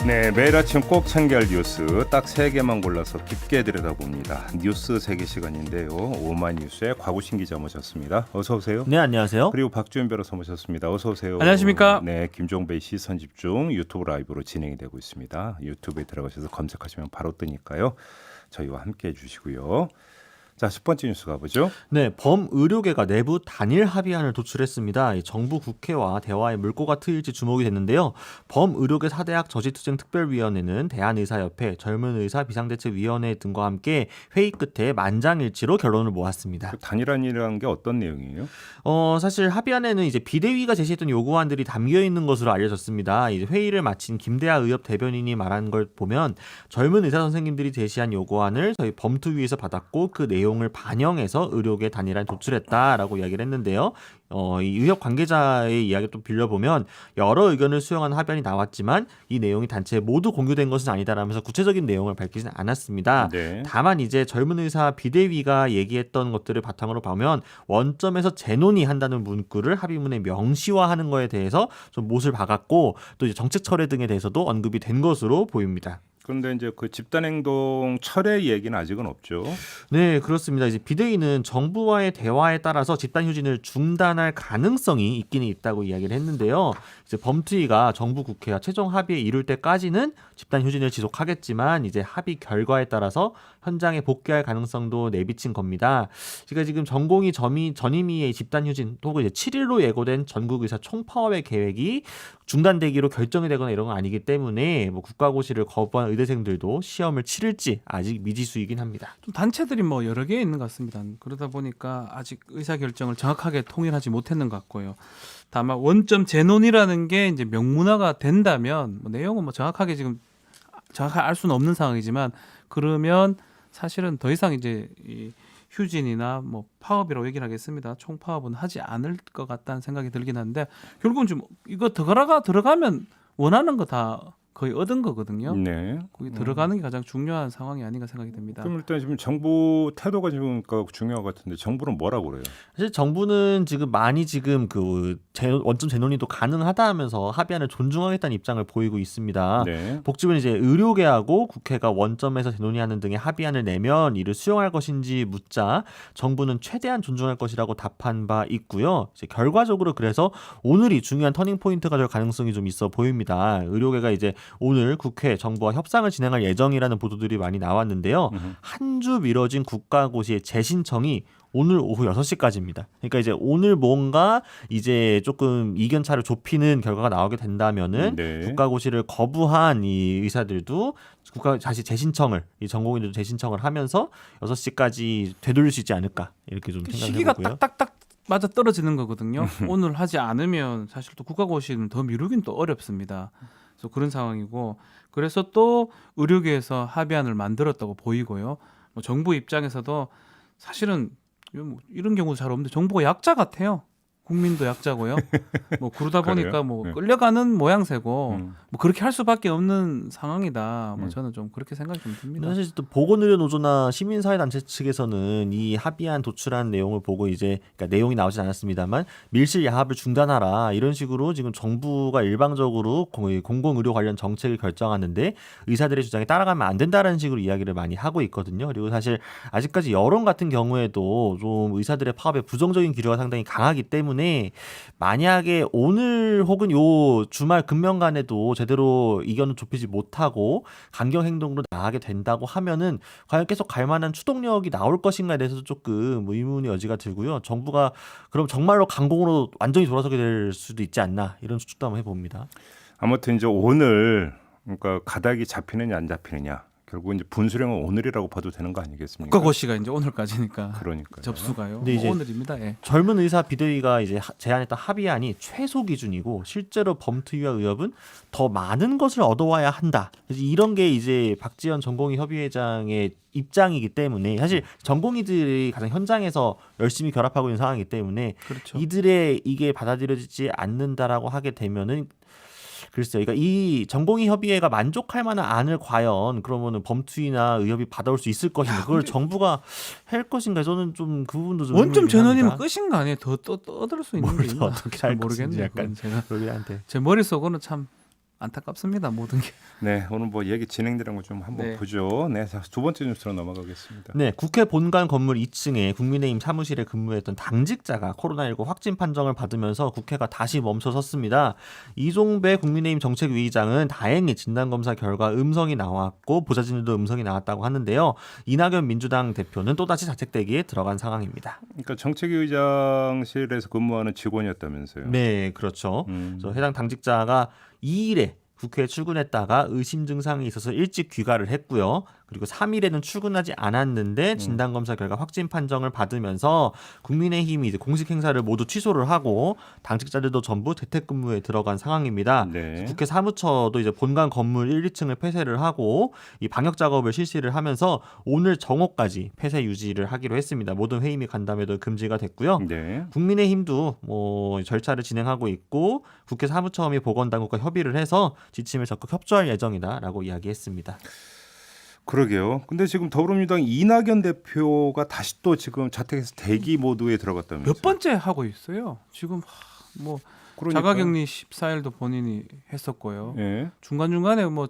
네, 매일 아침 꼭 챙겨야 할 뉴스 딱 3개만 골라서 깊게 들여다봅니다. 뉴스 세계 시간인데요. 오마이뉴스의 곽우신 기자 모셨습니다. 어서 오세요. 네, 안녕하세요. 그리고 박주현 변호사 모셨습니다. 어서 오세요. 안녕하십니까? 네, 김종배의 시선집중 유튜브 라이브로 진행이 되고 있습니다. 유튜브에 들어가셔서 검색하시면 바로 뜨니까요. 저희와 함께해 주시고요. 자, 첫 번째 뉴스 가보죠. 네, 범의료계가 내부 단일 합의안을 도출했습니다. 정부 국회와 대화의 물꼬가 트일지 주목이 됐는데요. 범의료계 4대학 저지투쟁특별위원회는 대한의사협회, 젊은의사 비상대책위원회 등과 함께 회의 끝에 만장일치로 결론을 모았습니다. 그 단일안이라는 게 어떤 내용이에요? 사실 합의안에는 이제 비대위가 제시했던 요구안들이 담겨 있는 것으로 알려졌습니다. 이제 회의를 마친 김대하 의협 대변인이 말한 걸 보면 젊은 의사 선생님들이 제시한 요구안을 저희 범투위에서 받았고 그 내용을 반영해서 의료계 단일안 도출했다라고 이야기를 했는데요. 이 의협 관계자의 이야기를 또 빌려보면 여러 의견을 수용한 합의안이 나왔지만 이 내용이 단체에 모두 공유된 것은 아니다라면서 구체적인 내용을 밝히지는 않았습니다. 네. 다만 이제 젊은 의사 비대위가 얘기했던 것들을 바탕으로 보면 원점에서 재논의한다는 문구를 합의문에 명시화하는 거에 대해서 좀 못을 박았고 또 이제 정책 철회 등에 대해서도 언급이 된 것으로 보입니다. 그런데 이제 그 집단행동 철회 얘기는 아직은 없죠. 네, 그렇습니다. 이제 비대위는 정부와의 대화에 따라서 집단휴진을 중단할 가능성이 있기는 있다고 이야기를 했는데요. 이제 범투위가 정부 국회와 최종 합의에 이룰 때까지는 집단휴진을 지속하겠지만 이제 합의 결과에 따라서 현장에 복귀할 가능성도 내비친 겁니다. 그러니까 지금 전공의 전임의의 집단휴진 혹은 이제 7일로 예고된 전국의사 총파업의 계획이 중단되기로 결정이 되거나 이런 건 아니기 때문에 뭐 국가고시를 거부한 의대생들도 시험을 치를지 아직 미지수이긴 합니다. 좀 단체들이 뭐 여러 개 있는 것 같습니다. 그러다 보니까 아직 의사 결정을 정확하게 통일하지 못했는 것 같고요. 다만 원점 재논이라는 게 이제 명문화가 된다면 뭐 내용은 뭐 정확하게 알 수는 없는 상황이지만 그러면 사실은 더 이상 이제 이 휴진이나 뭐 파업이라고 얘기를 하겠습니다. 총파업은 하지 않을 것 같다는 생각이 들긴 하는데 결국은 좀 이거 들어가면 원하는 거 다 거의 얻은 거거든요. 네. 거기 들어가는 게 가장 중요한 상황이 아닌가 생각이 듭니다. 그럼 일단 지금 정부 태도가 지금 중요한 것 같은데 정부는 뭐라고 그래요? 사실 정부는 지금 많이 그 원점 재논의도 가능하다 하면서 합의안을 존중하겠다는 입장을 보이고 있습니다. 네. 복지부는 이제 의료계하고 국회가 원점에서 재논의하는 등의 합의안을 내면 이를 수용할 것인지 묻자 정부는 최대한 존중할 것이라고 답한 바 있고요. 이제 결과적으로 그래서 오늘이 중요한 터닝 포인트가 될 가능성이 좀 있어 보입니다. 의료계가 이제 오늘 국회 정부와 협상을 진행할 예정이라는 보도들이 많이 나왔는데요. 한 주 미뤄진 국가고시의 재신청이 오늘 오후 6시까지입니다. 그러니까 이제 오늘 뭔가 이제 조금 이견차를 좁히는 결과가 나오게 된다면은 네. 국가고시를 거부한 이 의사들도 다시 재신청을 이 전공의들도 재신청을 하면서 6시까지 되돌릴 수 있지 않을까 이렇게 좀 생각을 시기가 해보고요. 딱딱딱 맞아 떨어지는 거거든요. 오늘 하지 않으면 사실 또 국가고시는 더 미루긴 또 어렵습니다. 그래서 그런 상황이고 그래서 또 의료계에서 합의안을 만들었다고 보이고요. 뭐 정부 입장에서도 사실은 이런 경우도 잘 없는데 정부가 약자 같아요. 국민도 약자고요. 뭐 그러다 보니까 그래요? 뭐 네. 끌려가는 모양새고 뭐 그렇게 할 수밖에 없는 상황이다. 뭐 음. 저는 좀 그렇게 생각이 좀 듭니다. 사실 또 보건의료노조나 시민사회단체 측에서는 이 합의안 도출한 내용을 보고 이제 그러니까 내용이 나오진 않았습니다만 밀실 야합을 중단하라 이런 식으로 지금 정부가 일방적으로 공공의료 관련 정책을 결정하는데 의사들의 주장에 따라가면 안 된다라는 식으로 이야기를 많이 하고 있거든요. 그리고 사실 아직까지 여론 같은 경우에도 좀 의사들의 파업에 부정적인 기류가 상당히 강하기 때문에 만약에 오늘 혹은 요 주말 금명간에도 제대로 이견을 좁히지 못하고 강경 행동으로 나가게 된다고 하면은 과연 계속 갈 만한 추동력이 나올 것인가에 대해서도 조금 의문의 여지가 들고요. 정부가 그럼 정말로 강공으로 완전히 돌아서게 될 수도 있지 않나 이런 추측도 한번 해봅니다. 아무튼 이제 오늘 그러니까 가닥이 잡히느냐 안 잡히느냐 결국 이제 분수령은 오늘이라고 봐도 되는 거 아니겠습니까? 국가고시가 이제 오늘까지니까 그러니까 접수가요. 근데 이제 오늘입니다. 예. 젊은 의사 비대위가 이제 제안했던 합의안이 최소 기준이고 실제로 범투위와 의협은 더 많은 것을 얻어와야 한다. 그래서 이런 게 이제 박지원 전공의 협의회장의 입장이기 때문에 사실 전공의들이 가장 현장에서 열심히 결합하고 있는 상황이기 때문에 그렇죠. 이들의 이게 받아들여지지 않는다라고 하게 되면은 글쎄요. 그러니까 이 전공의 협의회가 만족할 만한 안을 과연 그러면은 범투위나 의협이 받아올 수 있을 것인가? 그걸 근데 정부가 할 것인가? 저는 좀 그 부분도 좀 원점 의문이긴 전원이면 합니다. 끝인 거 아니에요? 더 떠들 수 있는 게 뭘 더 있나? 어떻게 잘 할 것인지 모르겠네요. 약간 그건 제가 그러긴한데 제 머릿속으로는 참 안타깝습니다. 모든 게. 네, 오늘 뭐 얘기 진행되는 거 좀 한번 네. 보죠. 네, 자, 두 번째 뉴스로 넘어가겠습니다. 네, 국회 본관 건물 2층에 국민의힘 사무실에 근무했던 당직자가 코로나19 확진 판정을 받으면서 국회가 다시 멈춰섰습니다. 이종배 국민의힘 정책위의장은 다행히 진단검사 결과 음성이 나왔고 보좌진들도 음성이 나왔다고 하는데요. 이낙연 민주당 대표는 또다시 자책대기에 들어간 상황입니다. 그러니까 정책위 의장실에서 근무하는 직원이었다면서요. 네, 그렇죠. 그래서 해당 당직자가 2일에 국회에 출근했다가 의심 증상이 있어서 일찍 귀가를 했고요. 그리고 3일에는 출근하지 않았는데 진단검사 결과 확진 판정을 받으면서 국민의힘이 이제 공식 행사를 모두 취소를 하고 당직자들도 전부 재택근무에 들어간 상황입니다. 네. 국회 사무처도 이제 본관 건물 1, 2층을 폐쇄를 하고 이 방역 작업을 실시를 하면서 오늘 정오까지 폐쇄 유지를 하기로 했습니다. 모든 회의 및 간담회도 금지가 됐고요. 네. 국민의힘도 뭐 절차를 진행하고 있고 국회 사무처 및 보건당국과 협의를 해서 지침에 적극 협조할 예정이다라고 이야기했습니다. 그러게요. 근데 지금 더불어민주당 이낙연 대표가 다시 또 지금 자택에서 대기 모드에 들어갔다면서요. 몇 번째 하고 있어요. 지금 뭐 그러니까요. 자가격리 14일도 본인이 했었고요. 예. 중간중간에 뭐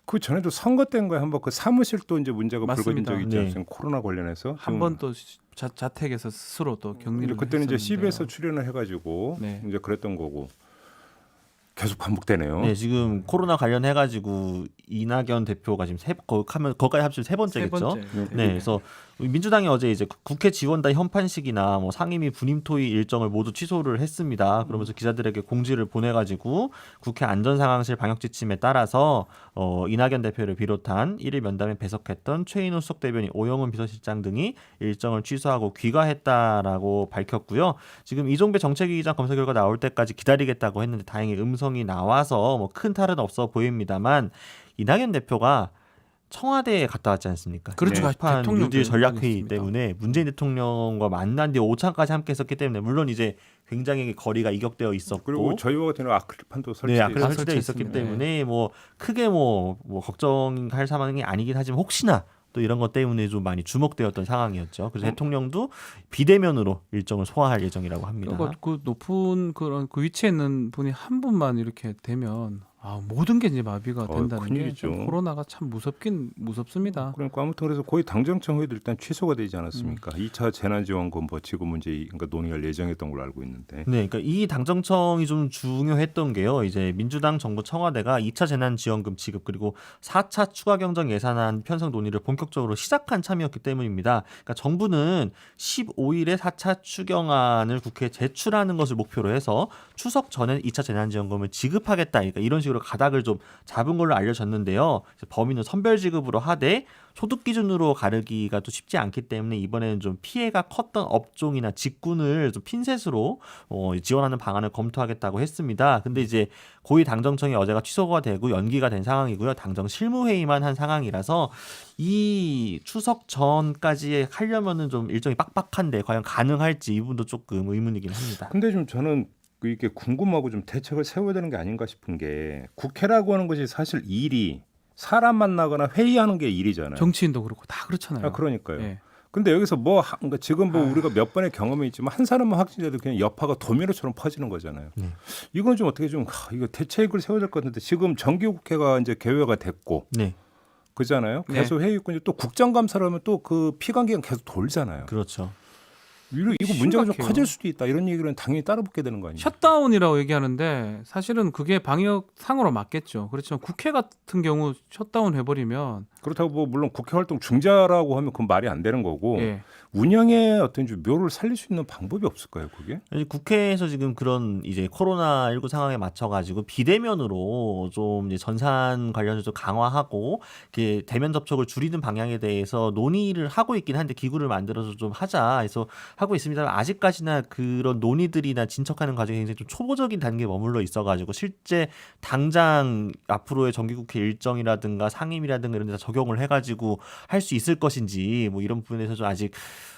그 전에도 선거 때인가에 한번 그 사무실 또 이제 문제가 불거진 맞습니다. 적이 있지 네. 않습니까? 코로나 관련해서 한 번 또 자택에서 스스로 또 격리를 그때는 이제 했었는데요. CBS 출연을 해가지고 네. 이제 그랬던 거고 계속 반복되네요. 네, 지금 코로나 관련해가지고 이낙연 대표가 지금 거기까지 합치면 세 번째겠죠. 세 번째. 네, 그래서 민주당이 어제 이제 국회 지원단 현판식이나 뭐 상임위 분임 토의 일정을 모두 취소를 했습니다. 그러면서 기자들에게 공지를 보내가지고 국회 안전상황실 방역 지침에 따라서 이낙연 대표를 비롯한 1일 면담에 배석했던 최인호 수석 대변인, 오영훈 비서실장 등이 일정을 취소하고 귀가했다라고 밝혔고요. 지금 이종배 정책위의장 검사 결과 나올 때까지 기다리겠다고 했는데 다행히 음성이 나와서 뭐 큰 탈은 없어 보입니다만 이낙연 대표가 청와대에 갔다 왔지 않습니까? 그렇죠. 판 대통령 뉴딜 전략회의 있습니다. 때문에 문재인 대통령과 만난 뒤 오찬까지 함께 했었기 때문에 물론 이제 굉장히 거리가 이격되어 있었고 그리고 저희와 같은 경우 아크릴판도 네, 설치돼 아까 있어요. 설치되어 있었기 설치했습니다. 때문에 뭐 크게 뭐 걱정할 상황이 아니긴 하지만 혹시나 또 이런 것 때문에 좀 많이 주목되었던 상황이었죠. 그래서 대통령도 비대면으로 일정을 소화할 예정이라고 합니다. 그러니까 그 높은 그런 그 위치에 있는 분이 한 분만 이렇게 되면 모든 게 이제 마비가 된다는 게 큰일이죠. 좀 코로나가 참 무섭긴 무섭습니다. 그러니까 아무튼 그래서 거의 당정청 회의도 일단 취소가 되지 않았습니까? 2차 재난지원금 뭐 지금 문제 그러니까 논의할 예정이었던 걸로 알고 있는데. 네, 그러니까 이 당정청이 좀 중요했던 게요. 이제 민주당 정부 청와대가 2차 재난지원금 지급 그리고 4차 추가경정 예산안 편성 논의를 본격적으로 시작한 참이었기 때문입니다. 그러니까 정부는 15일에 4차 추경안을 국회에 제출하는 것을 목표로 해서 추석 전에 2차 재난지원금을 지급하겠다. 그러니까 이런 식으로 가닥을 좀 잡은 걸로 알려졌는데요. 범위는 선별 지급으로 하되 소득 기준으로 가르기가 또 쉽지 않기 때문에 이번에는 좀 피해가 컸던 업종이나 직군을 좀 핀셋으로 지원하는 방안을 검토하겠다고 했습니다. 근데 이제 고위 당정청이 어제가 취소가 되고 연기가 된 상황이고요. 당정 실무회의만 한 상황이라서 이 추석 전까지 하려면은 좀 일정이 빡빡한데 과연 가능할지 이 부분도 조금 의문이긴 합니다. 근데 좀 저는 이게 궁금하고 좀 대책을 세워야 되는 게 아닌가 싶은 게 국회라고 하는 것이 사실 일이 사람 만나거나 회의하는 게 일이잖아요. 정치인도 그렇고 다 그렇잖아요. 그러니까요. 예. 근데 여기서 그러니까 지금 뭐 우리가 몇 번의 경험이 있지만 한 사람만 확진돼도 그냥 여파가 도미노처럼 퍼지는 거잖아요. 이건 좀 어떻게 좀 이거 대책을 세워야 될 것 같은데 지금 정기국회가 이제 개회가 됐고 네, 그잖아요. 네. 계속 회의 있고 이제 또 국정감사를 하면 또 그 피감기가 계속 돌잖아요. 그렇죠. 이거 문제가 좀 심각해요. 커질 수도 있다. 이런 얘기는 당연히 따라붙게 되는 거 아니에요? 샷다운이라고 얘기하는데 사실은 그게 방역상으로 맞겠죠. 그렇지만 국회 같은 경우 셧다운 해버리면 그렇다고 뭐 물론 국회 활동 중지하라고 하면 그건 말이 안 되는 거고 예. 운영의 어떤 좀 묘를 살릴 수 있는 방법이 없을까요, 그게? 국회에서 지금 그런 이제 코로나19 상황에 맞춰가지고 비대면으로 좀 이제 전산 관련해서 좀 강화하고 이렇게 대면 접촉을 줄이는 방향에 대해서 논의를 하고 있긴 한데 기구를 만들어서 좀 하자 해서 하고 있습니다만 아직까지나 그런 논의들이나 진척하는 과정이 굉장히 좀 초보적인 단계에 머물러 있어가지고 실제 당장 앞으로의 정기국회 일정이라든가 상임이라든가 이런 데 다 적용을 해가지고 할 수 있을 것인지 뭐 이런 부분에서 좀 아직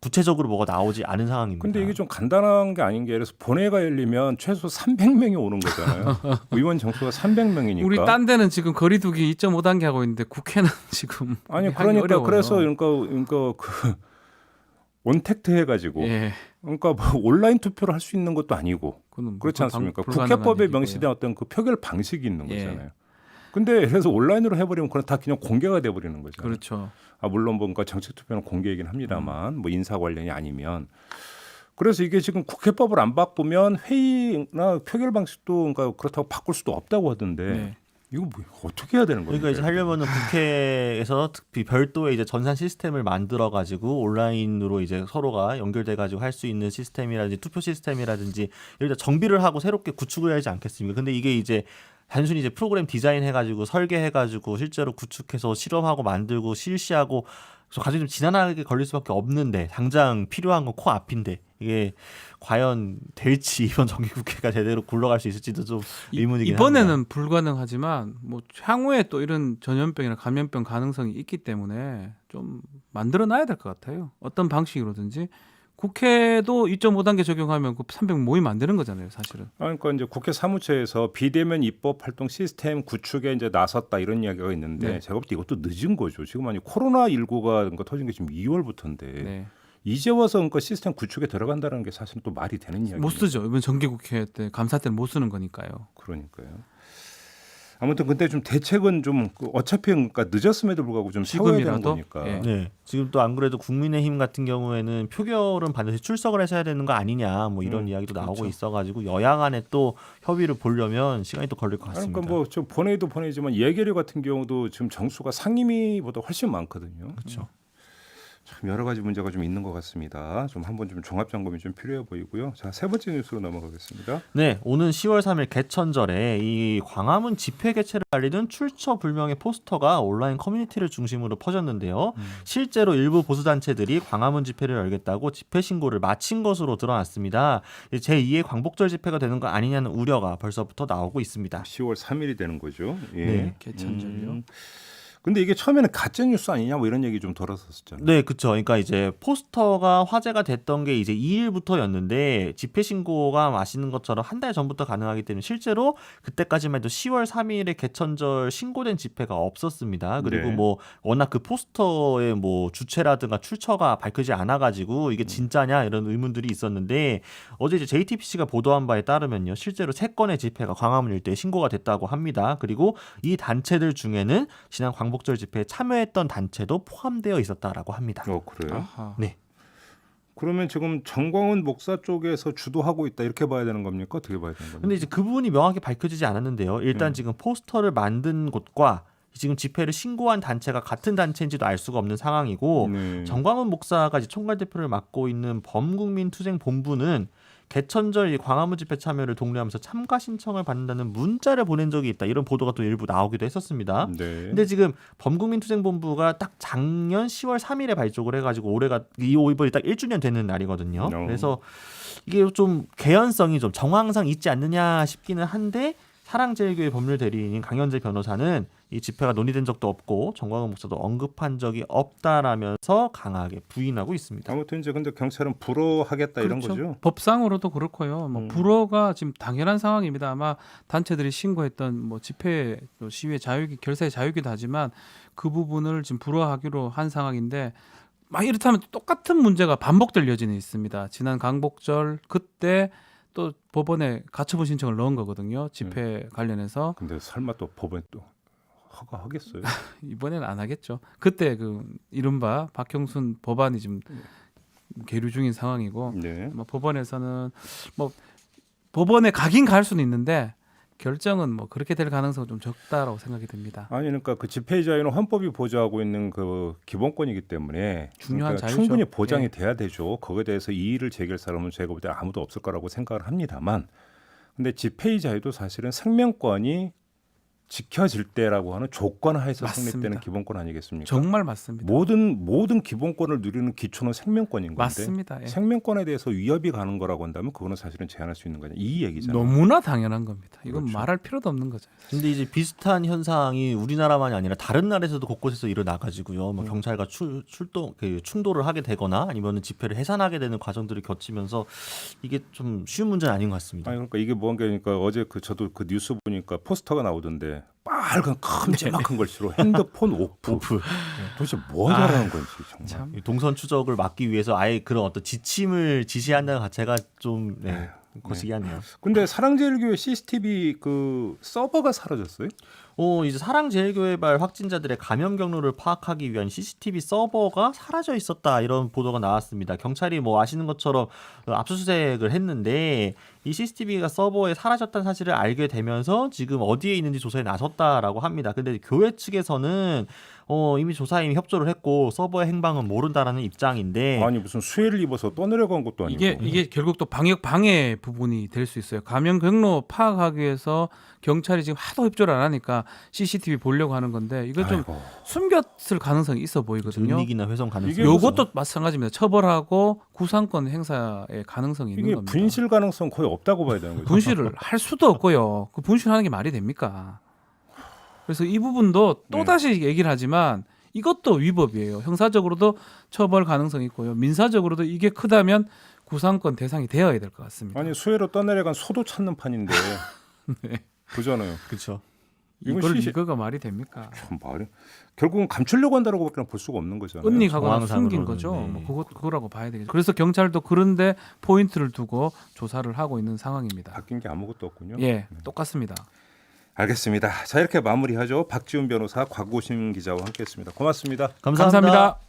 구체적으로 뭐가 나오지 않은 상황입니다. 근데 이게 좀 간단한 게 아닌 게 예를 들어서 본회의가 열리면 최소 300명이 오는 거잖아요. 의원 정수가 300명이니까. 우리 딴 데는 지금 거리두기 2.5단계 하고 있는데 국회는 지금 아니 하기 그러니까 어려워요. 그래서 그러니까 그 온택트 해가지고 예. 그러니까 뭐 온라인 투표를 할 수 있는 것도 아니고 그건 그렇지 않습니까? 불가능한 국회법에 얘기고요. 명시된 어떤 그 표결 방식이 있는 예. 거잖아요. 근데 그래서 온라인으로 해버리면 그건 다 그냥 공개가 돼버리는 거잖아요. 그렇죠. 물론 뭔가 정책 투표는 공개이긴 합니다만 뭐 인사 관련이 아니면 그래서 이게 지금 국회법을 안 바꾸면 회의나 표결 방식도 그러니까 그렇다고 바꿀 수도 없다고 하던데 네. 이거 뭐 어떻게 해야 되는 겁니까? 그러니까 이제 하려면은 국회에서 특히 별도의 이제 전산 시스템을 만들어 가지고 온라인으로 이제 서로가 연결돼 가지고 할 수 있는 시스템이라든지 투표 시스템이라든지 이런 정비를 하고 새롭게 구축을 해야 하지 않겠습니까? 근데 이게 이제 단순히 이제 프로그램 디자인 해가지고 설계해가지고 실제로 구축해서 실험하고 만들고 실시하고 그래서 과정이 좀 지난하게 걸릴 수밖에 없는데 당장 필요한 건 코앞인데 이게 과연 될지 이번 정기국회가 제대로 굴러갈 수 있을지도 좀 의문이긴 이번에는 합니다. 불가능하지만 뭐 향후에 또 이런 전염병이나 감염병 가능성이 있기 때문에 좀 만들어놔야 될 것 같아요. 어떤 방식으로든지 국회도 2.5단계 적용하면 그 300 모이면 안 되는 거잖아요, 사실은. 그러니까 이제 국회 사무처에서 비대면 입법 활동 시스템 구축에 이제 나섰다 이런 이야기가 있는데 네. 제가 볼 때 이것도 늦은 거죠. 지금 아니 코로나 19가 그러니까 터진 게 지금 2월부터인데 네. 이제 와서 그러니까 시스템 구축에 들어간다는 게 사실은 또 말이 되는 이야기예요. 못 쓰죠. 이번 정기국회 때 감사 때는 못 쓰는 거니까요. 그러니까요. 아무튼 근데 좀 대책은 좀 어차피 그러니까 늦었음에도 불구하고 좀 세워야 되는 지금이라도? 거니까. 예. 네, 지금 또 안 그래도 국민의힘 같은 경우에는 표결은 반드시 출석을 해야 되는 거 아니냐 뭐 이런 이야기도 나오고 그렇죠. 있어가지고 여야 간에 또 협의를 보려면 시간이 또 걸릴 것 같습니다. 그러니까 뭐 좀 본회의도 본회의지만 예결위 같은 경우도 지금 정수가 상임위보다 훨씬 많거든요. 그렇죠. 참 여러 가지 문제가 좀 있는 것 같습니다. 좀 한번 좀 종합 점검이 좀 필요해 보이고요. 자, 세 번째 뉴스로 넘어가겠습니다. 네, 오는 10월 3일 개천절에 이 광화문 집회 개최를 알리는 출처 불명의 포스터가 온라인 커뮤니티를 중심으로 퍼졌는데요. 실제로 일부 보수 단체들이 광화문 집회를 열겠다고 집회 신고를 마친 것으로 드러났습니다. 제2의 광복절 집회가 되는 거 아니냐는 우려가 벌써부터 나오고 있습니다. 10월 3일이 되는 거죠. 예. 네. 개천절이요. 근데 이게 처음에는 가짜 뉴스 아니냐 뭐 이런 얘기 좀 돌았었잖아요. 네, 그렇죠. 그러니까 이제 포스터가 화제가 됐던 게 이제 2일부터였는데 집회 신고가 아시는 것처럼 한 달 전부터 가능하기 때문에 실제로 그때까지만 해도 10월 3일에 개천절 신고된 집회가 없었습니다. 그리고 네. 뭐 워낙 그 포스터의 뭐 주체라든가 출처가 밝혀지지 않아가지고 이게 진짜냐 이런 의문들이 있었는데 어제 이제 JTBC가 보도한 바에 따르면요, 실제로 3건의 집회가 광화문 일대에 신고가 됐다고 합니다. 그리고 이 단체들 중에는 지난 광복절 집회에 참여했던 단체도 포함되어 있었다라고 합니다. 그래요? 아하. 네. 그러면 지금 정광훈 목사 쪽에서 주도하고 있다 이렇게 봐야 되는 겁니까? 어떻게 봐야 되는 겁니까? 근데 이제 그 부분이 명확히 밝혀지지 않았는데요. 일단 지금 포스터를 만든 곳과 지금 집회를 신고한 단체가 같은 단체인지도 알 수가 없는 상황이고 네. 정광훈 목사가 이제 총괄 대표를 맡고 있는 범국민투쟁본부는 개천절 이 광화문 집회 참여를 독려하면서 참가 신청을 받는다는 문자를 보낸 적이 있다. 이런 보도가 또 일부 나오기도 했었습니다. 네. 근데 지금 범국민투쟁본부가 딱 작년 10월 3일에 발족을 해가지고 올해가 이번이 딱 1주년 되는 날이거든요. 그래서 이게 좀 개연성이 좀 정황상 있지 않느냐 싶기는 한데 사랑제일교회 법률 대리인인 강현재 변호사는 이 집회가 논의된 적도 없고 정광훈 목사도 언급한 적이 없다라면서 강하게 부인하고 있습니다. 아무튼 이제 근데 경찰은 불허하겠다 이런 그렇죠. 거죠. 법상으로도 그렇고요. 뭐 불허가 지금 당연한 상황입니다. 아마 단체들이 신고했던 뭐 집회, 또 시위의 자유기, 결사의 자유기도 하지만 그 부분을 지금 불허하기로 한 상황인데 막 이렇다면 똑같은 문제가 반복될 여지는 있습니다. 지난 광복절 그때 또 법원에 가처분 신청을 넣은 거거든요. 집회 관련해서. 근데 설마 또 법원에 또 허가하겠어요? 이번에는 안 하겠죠. 그때 그 이른바 박형순 법안이 지금 계류 중인 상황이고 네. 뭐 법원에서는 뭐 법원에 가긴 갈 수는 있는데 결정은 뭐 그렇게 될 가능성은 좀 적다라고 생각이 듭니다. 아니 그러니까 그 집회 자유는 헌법이 보장하고 있는 그 기본권이기 때문에 중요한 그러니까 자유죠. 충분히 보장이 예. 돼야 되죠. 거기에 대해서 이의를 제기할 사람은 제가 볼 때 아무도 없을 거라고 생각을 합니다만, 근데 집회의 자유도 사실은 생명권이 지켜질 때라고 하는 조건 하에서 맞습니다. 성립되는 기본권 아니겠습니까? 정말 맞습니다. 모든 기본권을 누리는 기초는 생명권인 건데 맞습니다. 예. 생명권에 대해서 위협이 가는 거라고 한다면 그거는 사실은 제한할 수 있는 거냐 이 얘기잖아요. 너무나 당연한 겁니다. 이건 그렇죠. 말할 필요도 없는 거죠. 근데 이제 비슷한 현상이 우리나라만이 아니라 다른 나라에서도 곳곳에서 일어나가지고요. 뭐 경찰과 출동 충돌을 하게 되거나 아니면은 집회를 해산하게 되는 과정들을 거치면서 이게 좀 쉬운 문제는 아닌 것 같습니다. 아니 그러니까 이게 뭔가 그러니까 어제 저도 그 뉴스 보니까 포스터가 나오던데 예. 빨간 큼지막한 글씨로 핸드폰 오프. 도대체 뭐 하자라는 건지 정말. 참. 이 동선 추적을 막기 위해서 아예 그런 어떤 지침을 지시한다는 자체가 좀 거시기하네요. 근데 사랑제일교회 CCTV 그 서버가 사라졌어요? 이제 사랑제일교회발 확진자들의 감염 경로를 파악하기 위한 CCTV 서버가 사라져 있었다 이런 보도가 나왔습니다. 경찰이 뭐 아시는 것처럼 압수수색을 했는데 이 CCTV가 서버에 사라졌다는 사실을 알게 되면서 지금 어디에 있는지 조사에 나섰다라고 합니다. 근데 교회 측에서는 이미 조사에 이미 협조를 했고 서버의 행방은 모른다라는 입장인데 아니 무슨 수해를 입어서 떠내려간 것도 아니고. 이게 결국 또 방역 방해 부분이 될 수 있어요. 감염 경로 파악하기 위해서 경찰이 지금 하도 협조를 안 하니까 CCTV 보려고 하는 건데 이거 좀 아이고. 숨겼을 가능성이 있어 보이거든요. 은닉이나 훼손 가능성이 이게 요것도 마찬가지입니다. 처벌하고 구상권 행사의 가능성이 있는 이게 겁니다. 분실 가능성 거의 없다고 봐야 되는 거죠. 분실을 할 수도 없고요. 그 분실하는 게 말이 됩니까? 그래서 이 부분도 또 다시 얘기를 하지만 이것도 위법이에요. 형사적으로도 처벌 가능성이 있고요. 민사적으로도 이게 크다면 구상권 대상이 되어야 될 것 같습니다. 아니 수해로 떠내려간 소도 찾는 판인데. 네. 그잖아요. 그렇죠. 이거가 말이 됩니까? 참 말이 결국은 감추려고 한다라고밖에 볼 수가 없는 거잖아요. 은닉하거나 정황상으로는, 숨긴 거죠. 네. 뭐 그거라고 봐야 되겠죠. 그래서 경찰도 그런데 포인트를 두고 조사를 하고 있는 상황입니다. 바뀐 게 아무것도 없군요. 예, 똑같습니다. 알겠습니다. 자 이렇게 마무리하죠. 박지훈 변호사, 곽오신 기자와 함께했습니다. 고맙습니다. 감사합니다. 감사합니다.